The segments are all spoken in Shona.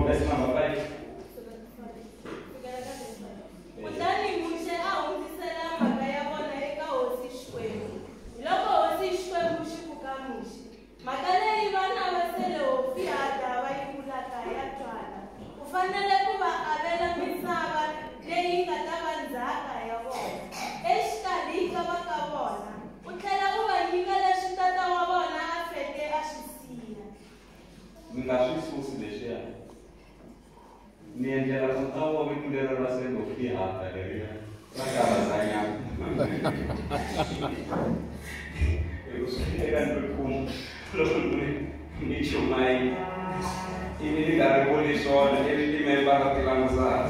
verse number 5. Kutani Moshe ahundzisela mhaka ya vona eka hosi Xikwembu. Loko hosi Xikwembu xi pfuka Moshe, mhaka leyi vana va Selofehadi va yi vulaka ya twala. U fanele ku va avela misava leyi nga ta va ndzhaka ya vona exikarhi ka va ka vona. U tlhela u va nyika leswi tata wa vona a feke a swi siya. Mi nga swi susi leswiya. Ni endlela ku ta wa vito leri ra Selofehadi leriya ra kavazanyana. Loko swi eka ndzulukumo loko ni chumayi ivi ni nga ri voni swona ivi timembara ti langusaka.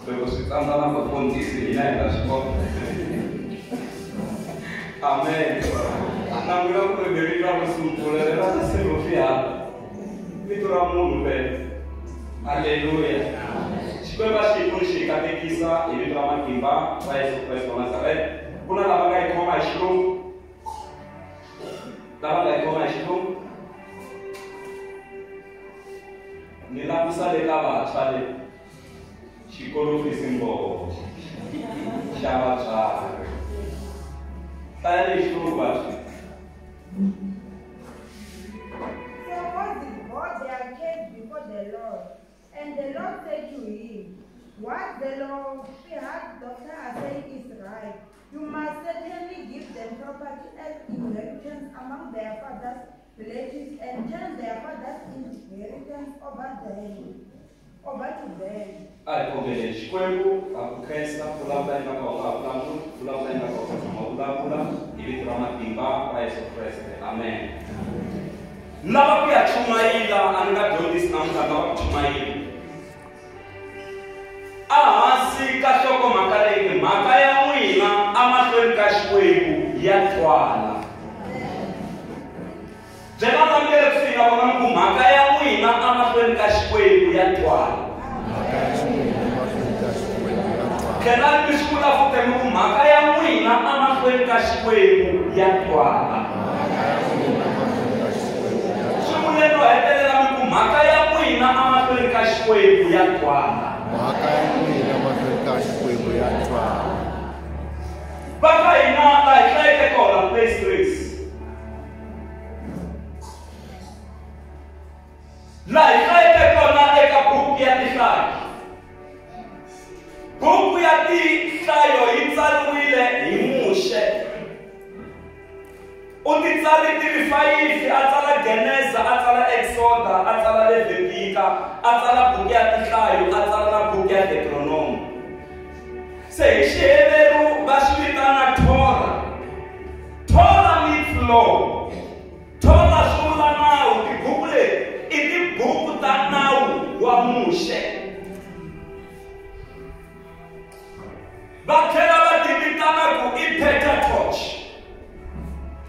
Loko swi tsandza na mafondisi hina hi ta swi kota. Amen. Na vula ku ri vito ra ku sungula leri ra Selofehadi vito ra munhu vele. Haleluya. Xikwembu xi pfuni xi katekisa hi vito ra matimba ra Yesu Kreste wa Nazareth. Ku na lava nga yi khoma hi xilungu. Lava nga yi khoma hi xilungu. Ni langusa le ka vantshwa le xikolofisi ngopfu xa vatswari. Hlaya le xilungu vantshwa. And the Lord said to him, what the Selofehad daughter are saying is right. You must certainly give them property as inheritance among their fathers' relatives and turn their fathers' inheritance over to them. Come Xikwembu a ku khensa vulavula eka kona vulavula eka kona vulavula hi vito ra matimba ra Yesu Kreste. Amen. Lava ku ya chumayela a ni nga dyondzisi namuntlha lava ku chumayela. Ahansi ka nhlokomhaka leyi mhaka ya n'wina amahlweni ka Xikwembu ya twala. Byela vambirhi kusuhi na vona ku mhaka ya n'wina amahlweni ka Xikwembu ya twala. Tlhelani mi swi vula futhi ku mhaka ya n'wina amahlweni ka Xikwembu ya twala. Swi vule no hetelela mi ku mhaka ya n'wina amahlweni ka Xikwembu ya twala. Mhaka ya n'wina amahlweni ka Xikwembu ya twala. Va ka hina laha hi hlayeke kona place grace. Laha hi hlayeke kona eka buku ya tinhlayo. Buku ya tinhlayo yi tsariwile hi Moshe. U ti tsali ti ri 5, a tsala Genesa, a tsala Exoda, a tsala Levitika, a tsala buku ya tinhlayo, a tsala na buku ya Deuteronomy. Se hi xiheveru va swi vitana Torah. Torah means law. Torah swi vula nawu. Tibuku leti i tibuku ta nawu wa Moshe. Va tlhela va ti vitana ku i Pentateuch.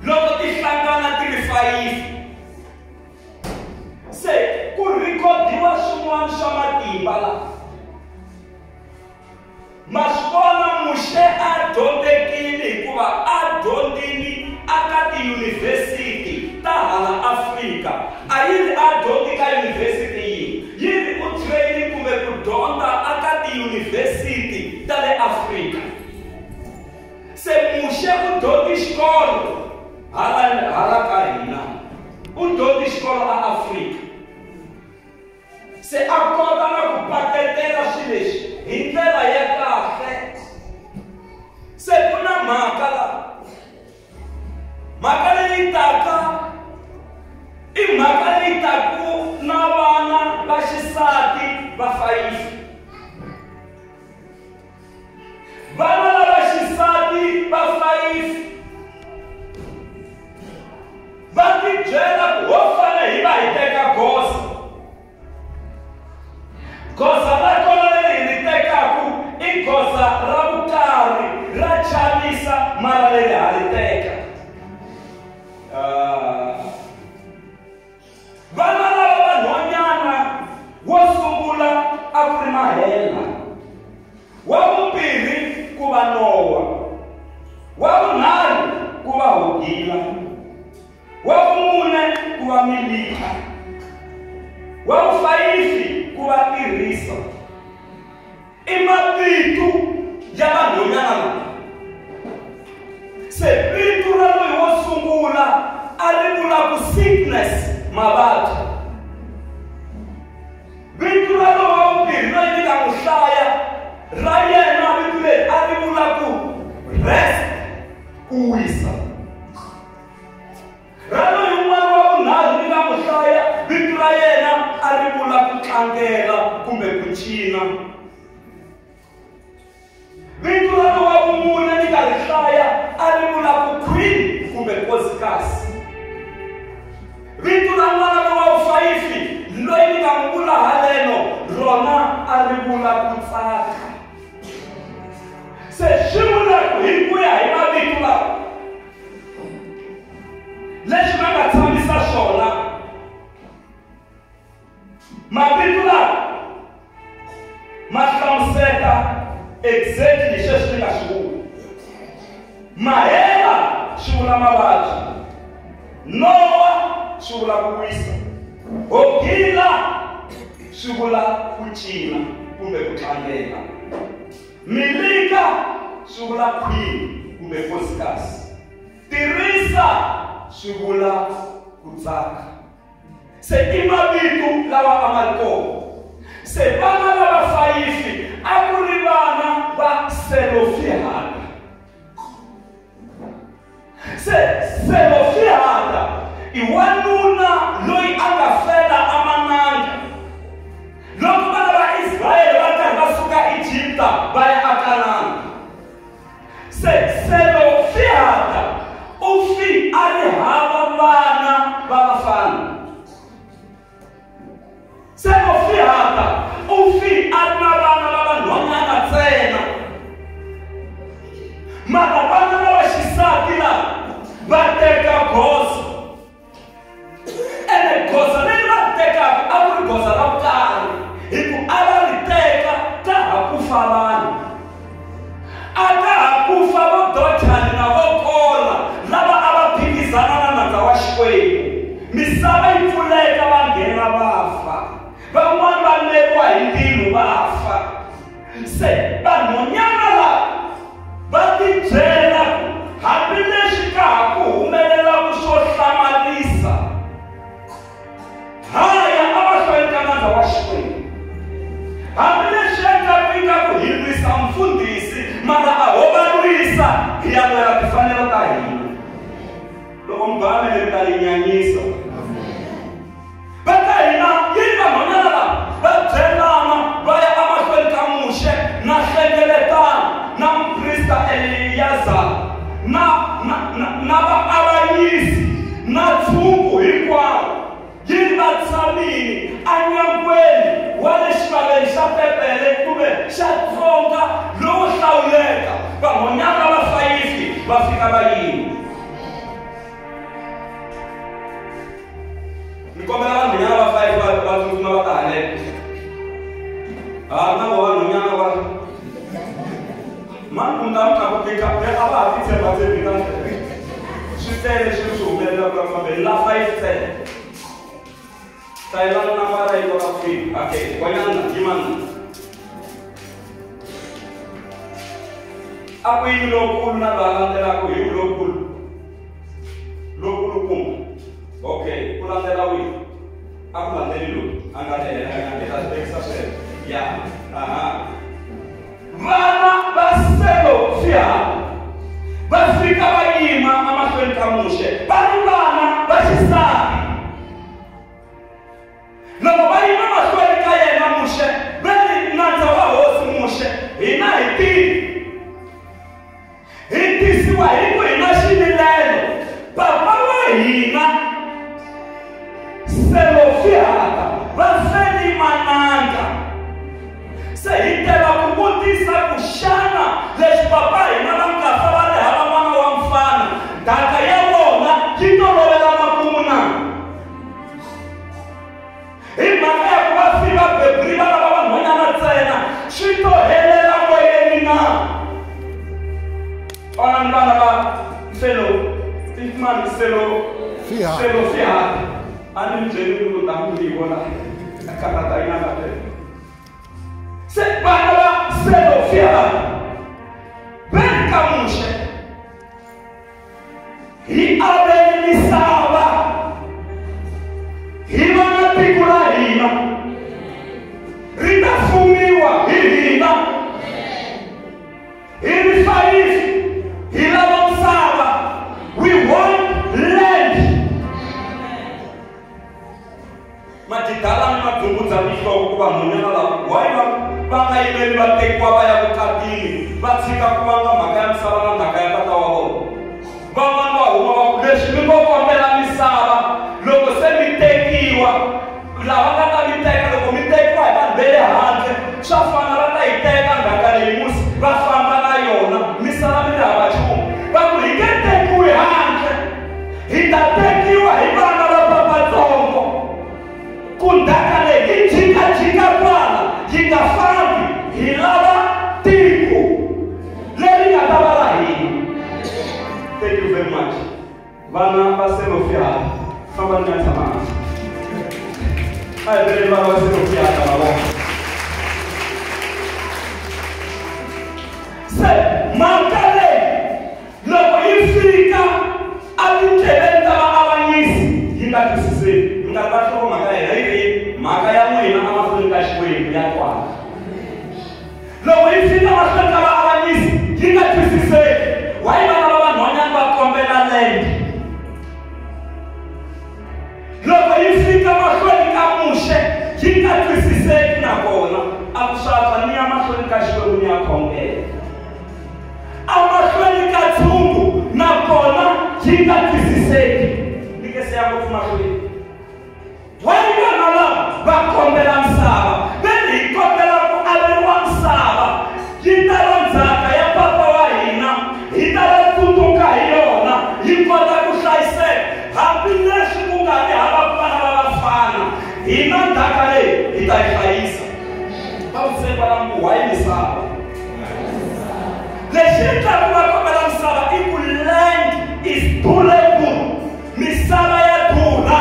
Loko ti hlangana ti ri 5. Se ku rhikodiwa swin'wana swa matimba laha. Ma swi vona Moshe a dyondzekile hikuva a dyondzile aka tiyunivhesiti ta hala Afrika. A yini a dyondzi ka yunivhesiti yi ri ku training kumbe ku dyondza aka tiyunivhesiti ta le Afrika. Se Moshe u dyondzi xikolo hala ka hina. U dyondzi xikolo a Afrika. Se a kota na ku paketela swilo leswi hi ndlela ya kahle. Se ku na mhaka laha. Mhaka leyi taka i mhaka leyi taku na vana va xisati va 5. Vana lava xisati va 5 va ti byela ku ho fane hi va hi teka goza. Goza ra kona leri hi ri tekaku i goza ra vukarhi ra chavisa mara leri ha ri teka. Vana lava vanhwanyana wo sungula a ku ri Mahela, wa vumbirhi ku va Nowa, wa vunharhu ku va Hogila, wa vumune ku va Milika, wa vu-5 ku va tirhisa i mavito ya vanhwanyana lava. Se vito ra loyi wo sungula a ri vula ku sickness, mavabyi. Vito ra loyi wa vumbirhi loyi ni nga n'wi hlaya ra yena vito leri a ri vula ku rest, ku wisa. Ra loyi un'wana wa vunharhu ni nga n'wi hlaya vito ra yena a ri vula ku tlangela kumbe ku cina. Vito ra loyi wa vumune ni nga ri hlaya a ri vula ku queen kumbe nkosikazi. Vito ra n'wana loyi wa vufayifi loyi ni nga n'wi vula haleno rona a ri vula ku tsaka. Se swi vula ku hi ku ya hi mavito lawa leswi va nga tshamisa swona, mavito lawa ma hlamuseta exactly sweswi ni nga swi vula. Mahela swi vula mavabyi, Nowa swi vula ku wisa, Hogila swi vula ku cina kumbe ku tlangela, Milika swi vula queen kumbe nkosikazi, Tirisa swi vula ku tsaka. Se i mavito lawa a ma ri kona. Se vana lava fayifi a ku ri vana va Selofihada. Se Selofihada i wanuna loyi a nga fela amananga loko vana va Israyele va karhi va suka Ejipta va ya a Kanani. Se Selofihada u fi a ri hava vana va vafana. Selofihada u fi a ri na vana va vanhwanyana ntsena. Mara vana va vaxisati lava va teka goza. Ene goza leri va ri tekaka a ku ri goza ra vukarhi hi ku a va ri teka ka ha ku fa vanhu. A ka ha ku fa vo Dothani na vo Kora lava a va phikizana na nandza wa Xikwembu. Misava yi pfuleka va nghena va fa. Van'wana va nekiwa hi mbilu va fa. Se vanhwanyana lava va tibyela ku hambileswi ka ha ku humelelaku swo hlamarisa, haya a va hlweni ka nandza wa Xikwembu. Hambileswi endlaku ingaku hi lwisa mfundhisi mara a ho va lwisa hi ya lwela timfanelo ta hina. Loko mugame leri ta yi nyanyisa va ka hina yi vanhwanyana lava va byelana va ya emahlweni ka Muxe na nhlengeletano na muprista Eliyazari na vaavanyisi na tshungu hinkwawo yi va tshamini anyangweni wa le xivaleni xa pepele kumbe xa Dzonga lowu hlawuleka. Vanhwanyana va fayifi va fika va yima. Ni kombela vanhwanyana va fayifi va tsutsuma va ta haleka. Na vo vanhwanyana va mani ku nga mi ta ku pika a va ha titshembatshembi ka swi tele swi swi humelela ku fambeni la 5 10 tayelana nambara yi va fika. Okay, kwanyana yimana a ku yini lokulu na va landzelaku hi lokulu kumbe. Okay, ku landzela wihi a ku landzeli loyi a nga helela a nga ta tekisa swelo ya vana va Selofihada va fika va yima emahlweni ka Muxe va ri vana va xisati. Loko va yima emahlweni ka yena Muxe va ri nandza wa hosi Muxe hina hi tisiwa hi ku hi na xivilelo. Papa wa hina Selofihada va feli mananga. Se hi tela ku vutisa ku xana leswi papa hina va nga fa va ri hava n'wana wa mfana daka ya vona yi tolovela makumu na. Hi mhaka ya ku va fika bebri va lava vanhwanyana ntsena swi to helela moyeni na. Ona ni vana va Selofihada a ni mi byeli ku ta mu yi vona karata yi nga na ofia ben kamushe hi abeni sawa hima na pikula hina ritafumiwa hina hili faizi hila sawa. We want land. Matitala ni matunguza mishwa kukuwa mwenye la waiwa banga imeli batekwa baya kukatini batika kuwanga makaya msaba na nakaya kata waho banga wa wakuleshi miko kwa mbela misaba loko se mitekiwa la wakata miteka loko mitekwa iba mbele hante shafana rata iteka ndakale imusi bafamba na yona misala mbele abachumu baku ikete kuwe hante itatekiwa ibana la papatongo kundakale jika bwana jika fambi hilaba tiku leli atabara hii. Thank you very much. Bana baselo fia famba ni atama ai bele bana baselo fia atama se mankale loko ifika abitelenta abanyisi yingatisise ngabasho makaya ile makaya mwina amafunga shwe yakwa loko ifika masaka abanyisi yingatisise waibana baba nonyanga kombela land loko ifika masoni kamushe yingatisise na kona akusaka ni amasoni kashwe ni akonge amasoni katungu na kona yingatisise nikese yangu kumashwe waiwa nala bakombela msaba beli kombela ku abewa msaba jitala nzaka ya papa waina itala tutuka hiona yikota kushaise happiness kungani habafana babafana ina ndakale itaishaisa bawuseba lambu waini saba leshita kubakombela msaba iku land is durable misaba ya dura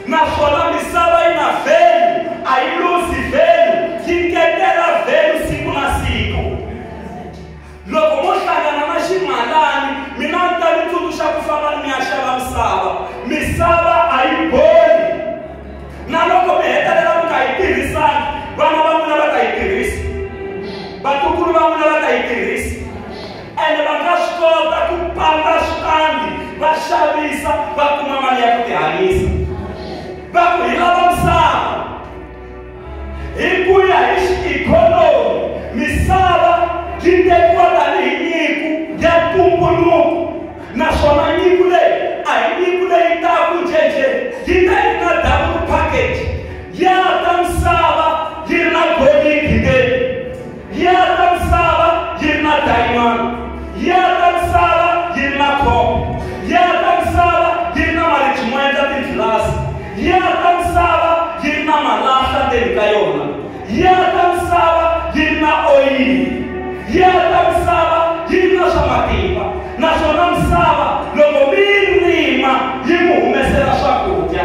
na sola misaba ina velu ailusi velu kinketela velu siku na siku loko moshagana na shimalani minanta mitutusha kufama miashara msaba misaba aiboni na loko mehetelela mukaipirisani bana bamuna bakaipirisi batukulu bamuna bakaipirisi ene bakashikota kupanga shikandi bashabisa bakumamani ya kutehanisa bakuhilaba msaba ikuya ishi ikonomi misaba kitekwa dali nyiku ya kumbuluku na sona nyikule ai nyikule itaku jeje kita ina double package ya tamsaba jirna godi kide ya tamsaba jirna diamond ya tamsaba jirna ko ya tamsaba jirna marichmwenda class ya tamsaba jirna malasa delikayona ya tamsaba jirna oili ya tamsaba jirna shamatiba na shona msaba logo birima yimuhumesera shakutya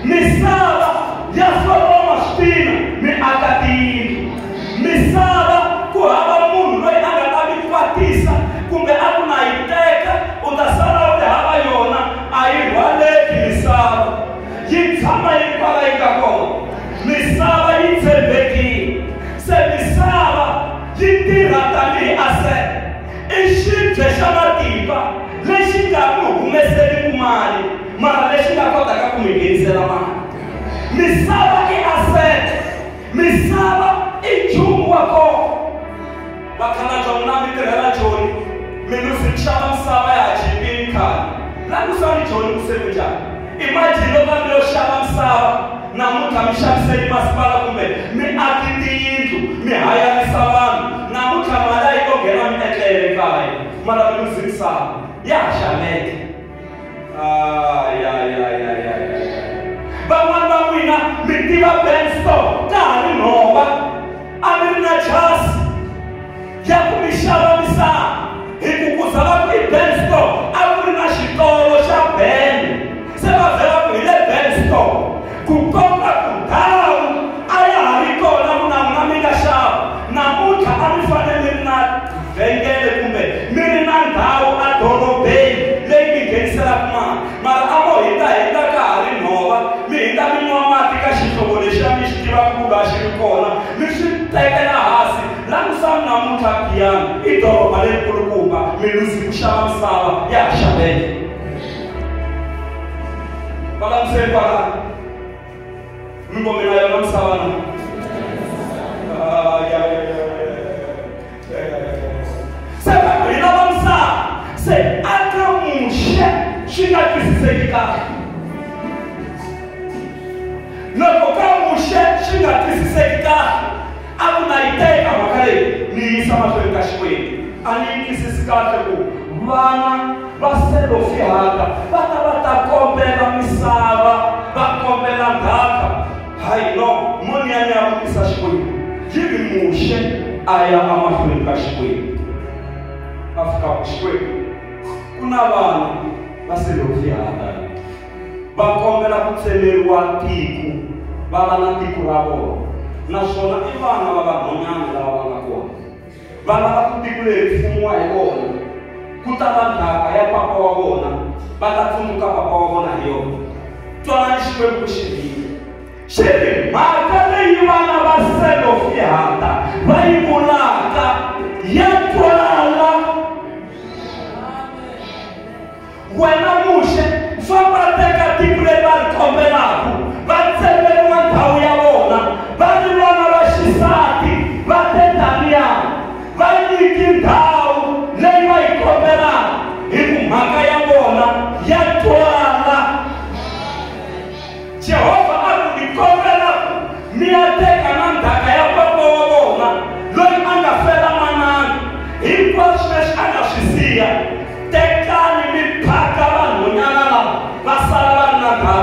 misaba ya soloma spina mi akatini misaba kuhaba mundu loi angatabikwatisa kumbe akuna iteka utasala ute haba yona aiwaleki misaba yitsama yipala ikakoma misaba yitsembeki se misaba yitiratani ase ishite shamatiba leshingakuhumeseli kumali mara leshingakotaka kumigenisela mali misaba iasete misaba ijumu wako bakanaja munamitirela joni minusichama msaba ya chibinkani lakusani joni kusemuja imagine obambilo shaba msaba na mukamishamiseni masibala kumbe mi akiti yintu mi haya misabanu na mukamala ikogela minetlele kaya mala minusi msaba ya shamete bamwana wina mitiba bensto kani noba amirina chasi ya kumishaba misa ikukuzala kwi bensto amirina shitolo sha ben seba vela kuile bensto kukonga kutau aya hariko na muna minga shaba na xihlovo lexi a mi xi tivaka ku va xi ri kona mi swi tekela hansi lamusani namuntlha piyani i doroba lerikulukumba mi luzi ku xava misava ya ha xaveka va lamuseni kwalani mi ngomena yona misava na se hi lava misava se aka muxe swi nga twisiseki kahle loko ka muxe swi nga twisiseki kahle a ku na yi teka mhaka leyi ni yisa mahlweni ka Xikwembu a ni yi twisisi kahle ku vana va selofihata va ta kombela misava va kombela ndhaka hayi no moni ya ni ya vutisa Xikwembu yivi muxe a ya mahlweni ka Xikwembu a fika ku Xikwembu ku na vana va selofihata va kombela ku tseleriwa tiko va va na tiko ra vona naswona i vana va vanhwanyana lava va nga kona va lava ku tiko leri fumiwa hi vona ku ta va ndhaka ya papa wa vona va ta tsundzuka papa wa vona hi yona twanani Xikwembu xi vile xi ri mhaka leyi vana va selofihata va yi vulaka ya twala wena muxe famba teka tiko leri va ri kombelaku va tseleriwa ndhawu ya vona va ri vana va xisati va te Taliyani va nyiki ndhawu leyi va yi kombelaka hi ku mhaka ya vona ya twala Jehova a ku ni kombela mi ya teka na ndhaka ya papa wa vona loyi a nga fela manani hinkwaswo leswi a nga swi siya tekani mi phaka vanhwanyana lava va sala va ri na ndhaka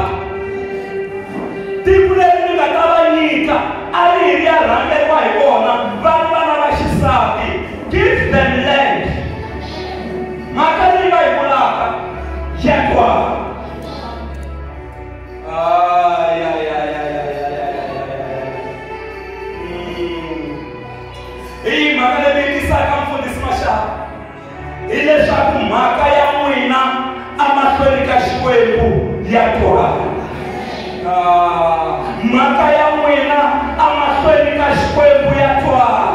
tiko leri mi nga ta va nyika a ri hi ya rhangeriwa hi vona va ri vana va xisati give them land mhaka leyi va yi vulaka ya twala hi mhaka leyi mi tisaka mfundhisi Mashava hileswaku mhaka ya n'wina amahlweni ka Xikwembu ya twala mhaka ya n'wina amahlweni ka Xikwembu ya twala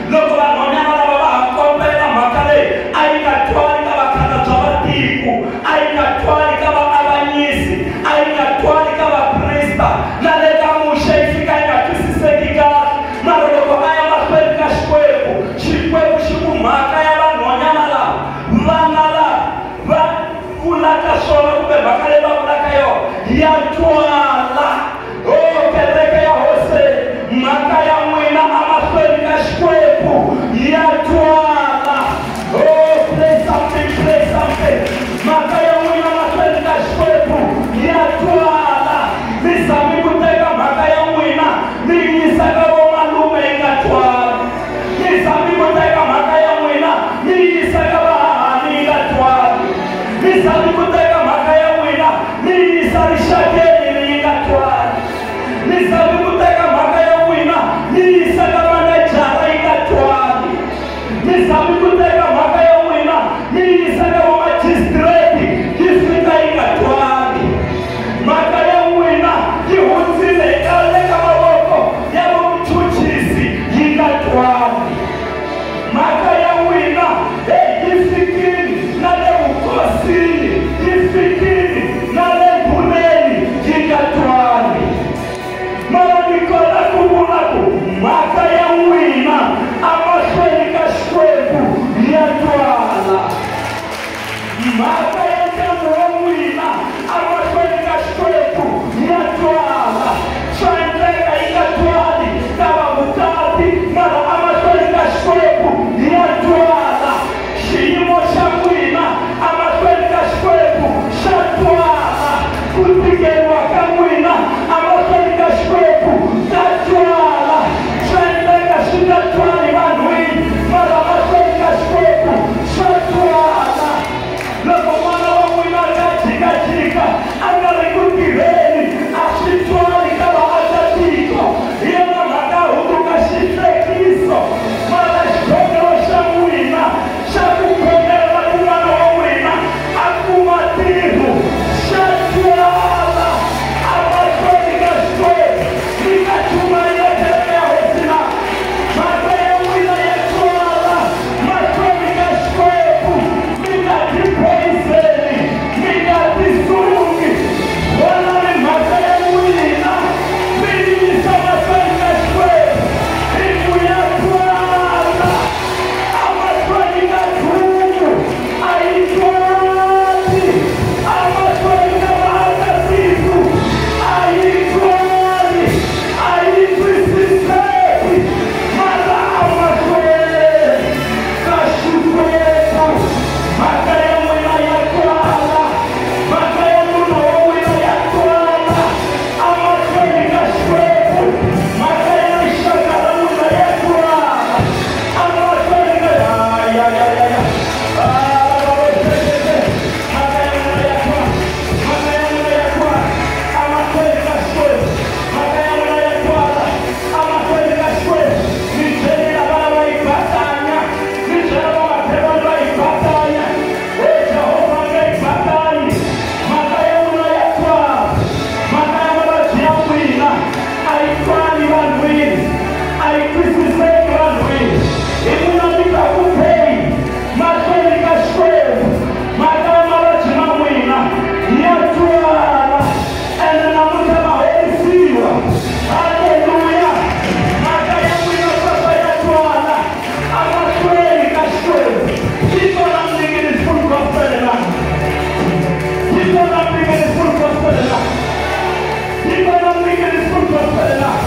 loko vanhwanyana lava va ha kombela mhaka leyi a yi nga twali ka vakhalabya va tiko a yi nga twali ka vaavanyisi a yi nga twali ka vaprista na le ka muxe yi fika yi nga twisiseki kahle mara loko a ya mahlweni ka Xikwembu xi ku mhaka ya vanhwanyana lava vana lava va vulaka swona kumbe mhaka leyi va vulaka yona ya twala o kereke ya Hoseni mhaka ya n'wina amahlweni twisiseki vanhu ii imunamika kupei mahlweni ka Xikwembu mhaka ya mavabyi ma n'wina ya twala ene namuntlha ma horisiwa. Haleluya. Mhaka ya n'wina papa ya twala amahlweni ka Xikwembu. People are thinking it's full gospel enough. People are thinking it's full gospel enough. People are thinking it's full gospel enough.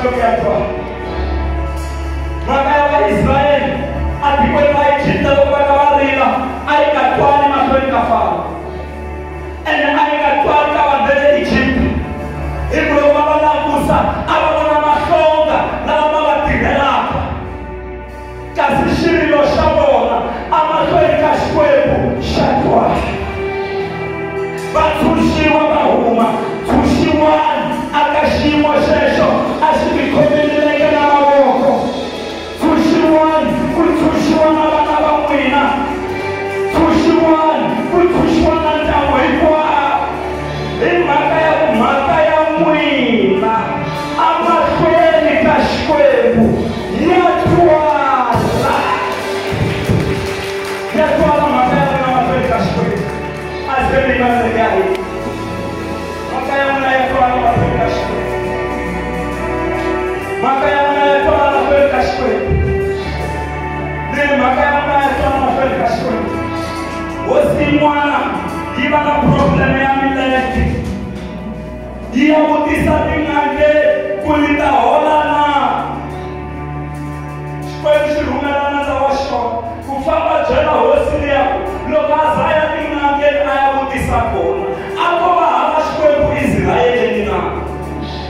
mashoki ya toa. Maka ya Israeli atikwenda Egypta lokwana walila aikatwani mashoki kafara. Ene aikatwani kawambele Egypta. Ibro mabana Musa ababona mashonga na mabatirelapa. Kasishiri lo shabona amashoki kashwebu shatwa. Batushiwa bahuma tushiwani akashimwa shesho ashibikomeleleke na maboko tushiwani kutushiwa na bana bamwina tushiwani kutushiwa na ntamu ikwa imaka ya mwina amashweni kashwebu yatwala maka ya na mashweni kashwebu asemi mazegai maka ya mwana yatwala mashweni kashwebu maka ya mwana yatwala mashweni kashwebu nini maka ya mwana yatwala mashweni kashwebu osi mwana iba na probleme ya mileti iya utisa bingange kulita holana shkwebu shirungalana za washo kufamba jena hosi yako lokaza ya bingange aya utisa kona akoba hava shkwebu Israeli nina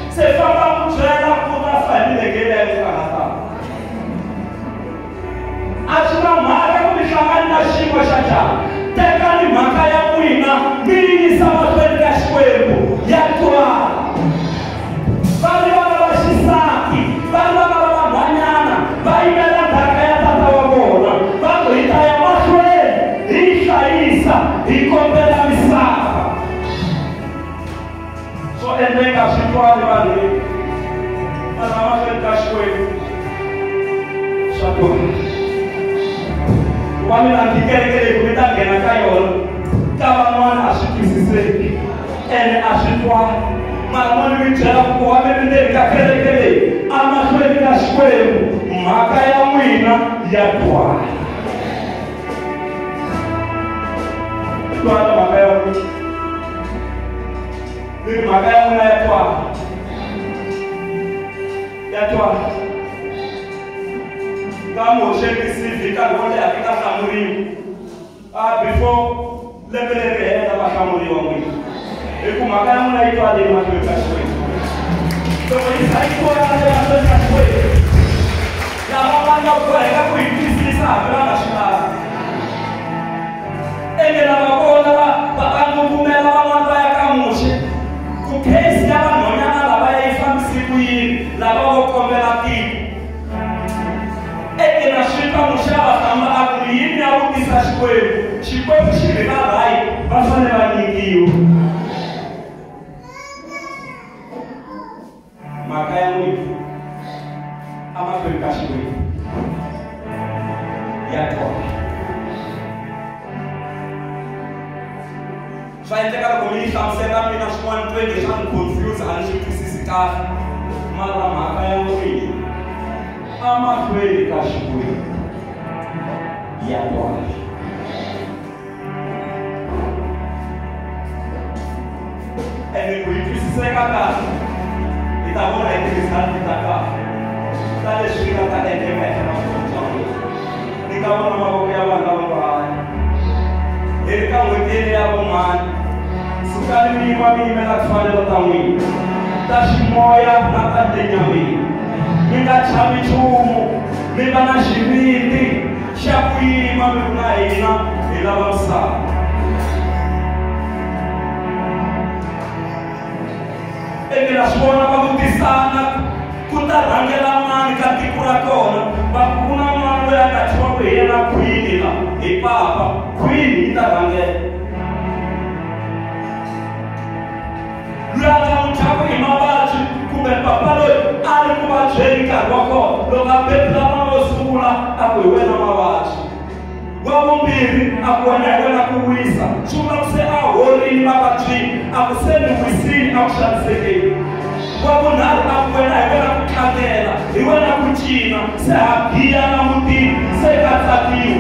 sefamba mjena kuna famile gele ya mkanata achina mara kulishangani na shimo shata teka ni maka ya mwina mini sama tuelika shkwebu yatwa bali wana washisaki bali wana wabanyana baimela ndaka ya tata wabona bako itaya mashwe isa ikombela misaka so endeka shitwali wali wana mashwe kashkwebu shatwa wami na kikerekere kumita gena kayol kawa mwana ashitisiseki ene ashitwa maramoni wichela kuwa mende kakerekere ama shweni kashkwebu maka ya mwina yatwa tuana maka ya mwina nini maka ya mwina yatwa kama usheki sivi kagole akita kamuri before lebelebe ya makamuri wa mwini eku makamu na ito ali mashwe kashwe so isaiko ya ale mashwe kashwe ya mabanda kwa eka kuitisi sabra na shika enge na makola babangu kumela wa mwanda ya kamushe kukesi ya wanonyana laba ya ifamisi kuyi laba wakombela kipu eke na shika mushaba kama akuyini ya ukisa shikwebu shirika rai basane wanyikiyo maka ya mwini ama kashwe yatwa shaiteka kumisha msema mina shwan twende shan confuse anishikisisika mara maka ya mwini ama kweli kashwe yatwa ene kuikisiseka kasi itabona interesante taka tale shirika ta endeme nikaona maboko ya bana baba erika mwitele ya bomani sukali mima mimela kufanya lotamwi tashi moya na tadenyami minga chami chumu minga na shibindi shakuima mikuna ina ila bamsa engela shona bakutisana kutarangela mani katikura kona bakuna mwana ya kachwa kwena kwinila ipapa kwini itarangela lwana mchako imabaji kumbe papalo ali kubajenga wako loka petla mawosula akwewena mabaji wabumbiri akwena kuwisa chuma kuse ahori ni mabaji akuseni wisini akushaniseke wabunari akwena kukatela iwena kuchina sehabia na muti sekatatiyo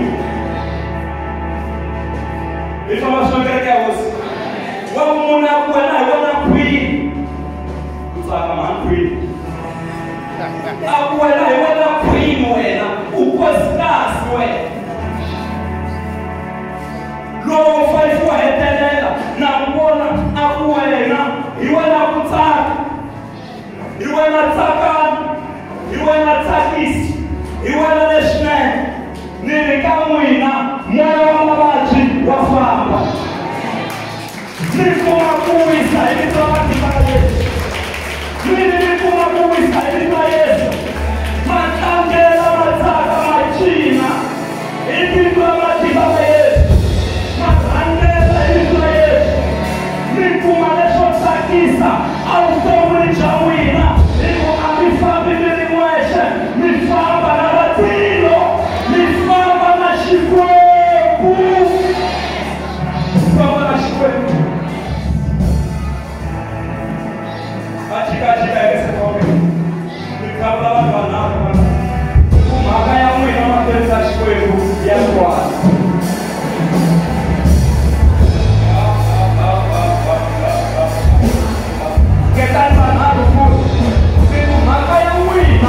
information ya wosi wabumuna akwena kwini kutsaka man kwini Wena hi wena queen wena, unkosikazi wena. Loko fa wa hetelela na kubona aku wena, hi wena ku tsaka. Hi wena tsakani, hi wena tsakisi, hi wena leswinene. Ni le ka n'wina moya wa mavabyi wa famba. Ni kuma ku wisa hi vito ra matimba ya Yesu. Ni kuma ku wisa hi vito ra Yesu. Matlangela matsaka macina hi vito ra matimba ya Yesu. Matlangela hi vito ra Yesu. Ni kuma leswo tsakisa a vuton'wini bya n'wina. Hi ku a mi fambi mi ri mwexe, mi famba na vatilo, mi famba na Xikwembu. Famba na Xikwembu. Chika esse nome. Me cabra lá para nada. Uma ganha muito na matéria das coisas e a tua. Que tá empanado por. Uma ganha muito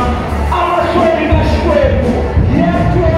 a matéria das coisas e a tua.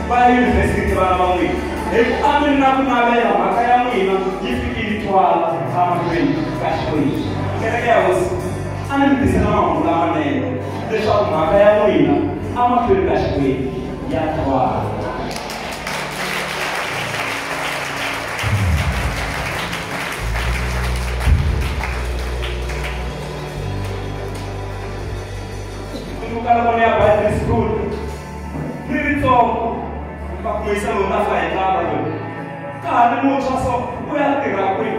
Vai university para a mãe. Eu amo na primavera, mas cai a mãe, não. E fica twala amahlweni kaXikwembu. Kereke ya hosi a ni mi tisela mahungu lamanene leswaku mhaka ya n'wina amahlweni kaXikwembu ya twala. Kala ya Bible school ni ritsongo va kumisa lona fa entrava yo ka ni muntshwa so u ya tirha kwihi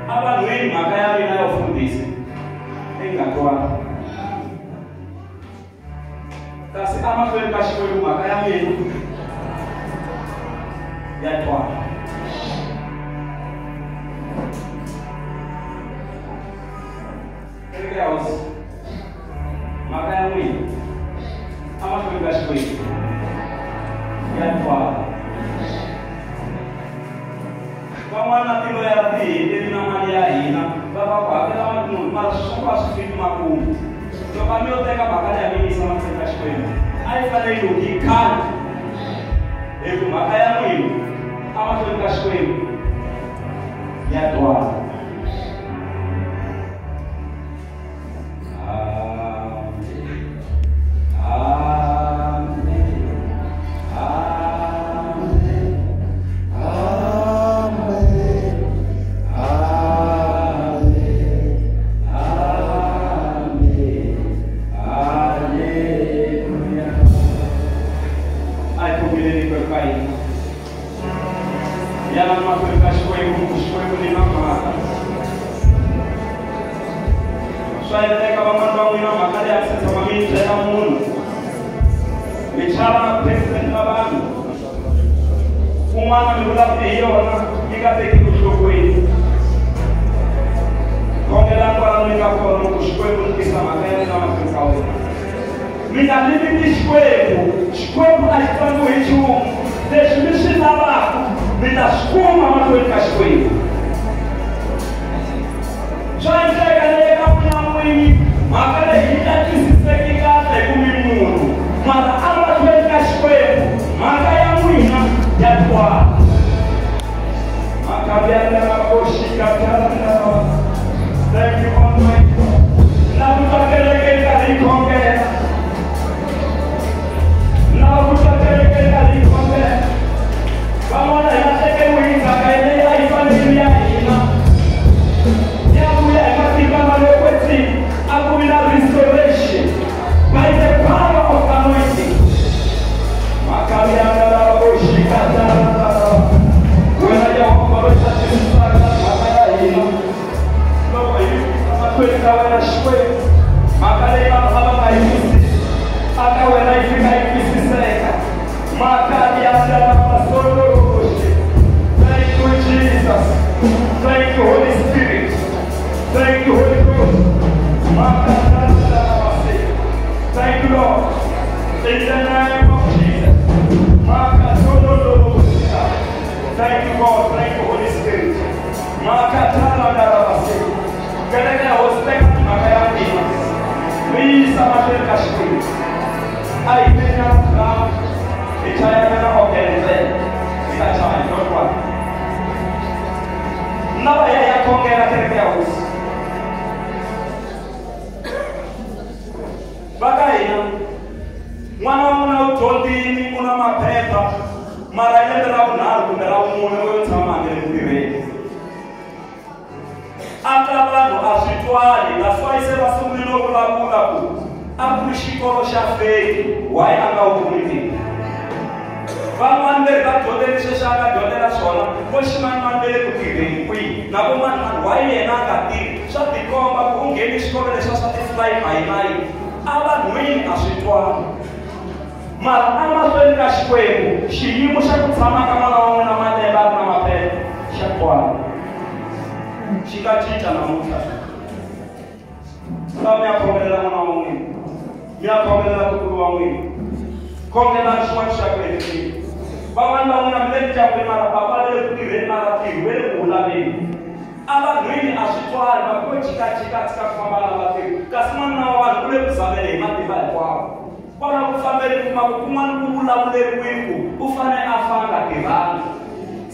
avanhwini mhaka ya mina yo fundisa enga twala kasi amahlweni ka Xikwembu mhaka ya mina ya twala. Kereke ya hosi mhaka ya n'wina amahlweni ka Xikwembu ya twala. Van'wana tilo ya tihiteli na mali ya hina va va ku hakela makungu mara swi va swi fiki makumu. Loko a mi yo teka mhaka leyi a mi yisa mahlweni ka Xikwembu a yi fanele yi loki khale hi ku mhaka ya n'wina amahlweni ka Xikwembu ya twala.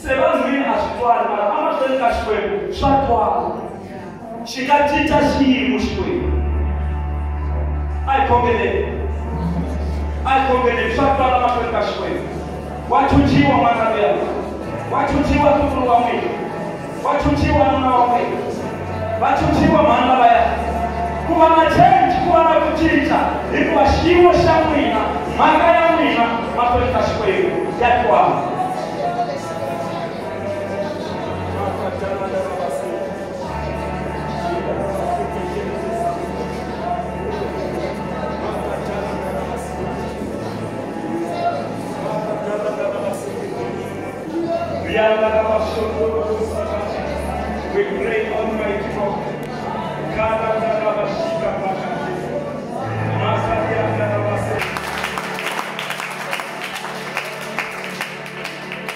se vanhu vini a swi twali mara amahlweni ka Xikwembu swa twala xi nga cinca xiyimo Xikwembu a hi khongeleni swa twala mahlweni ka Xikwembu wa chuchiwa n'wana luya wa chuchiwa tukulu wa n'wina wa chuchiwa nuna wa n'wina va chuchiwa mhani lavaya ku va na change ku va na ku cinca hikuva xiyimo xa n'wina mhaka ya n'wina mahlweni ka Xikwembu ya twala we pray, Almighty God.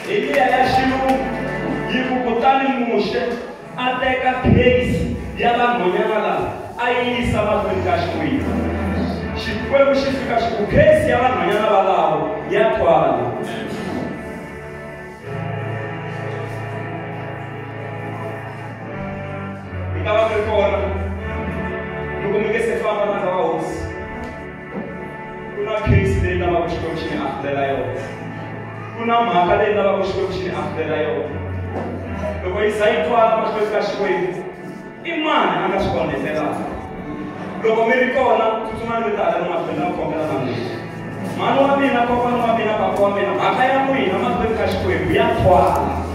Ele é Chilu, e o Botani Musha, até que a case de Alamonha lá, aí estava com o Cascuí. Chico, se fica com o case de Alamonha lá, e a toalha. Estava por fora, no como que se fala na voz, uma crise dele dava para os coaches after eu, uma marca dele dava para os coaches after eu, depois saí fora para as coisas que acho que e mano, anda escondendo lá, logo me recorda, tudo mais detalhe numa frente não compra na mesa, mano a mina copa não a mina para comer, a caia ruim, não mais coisas que acho que ia fora.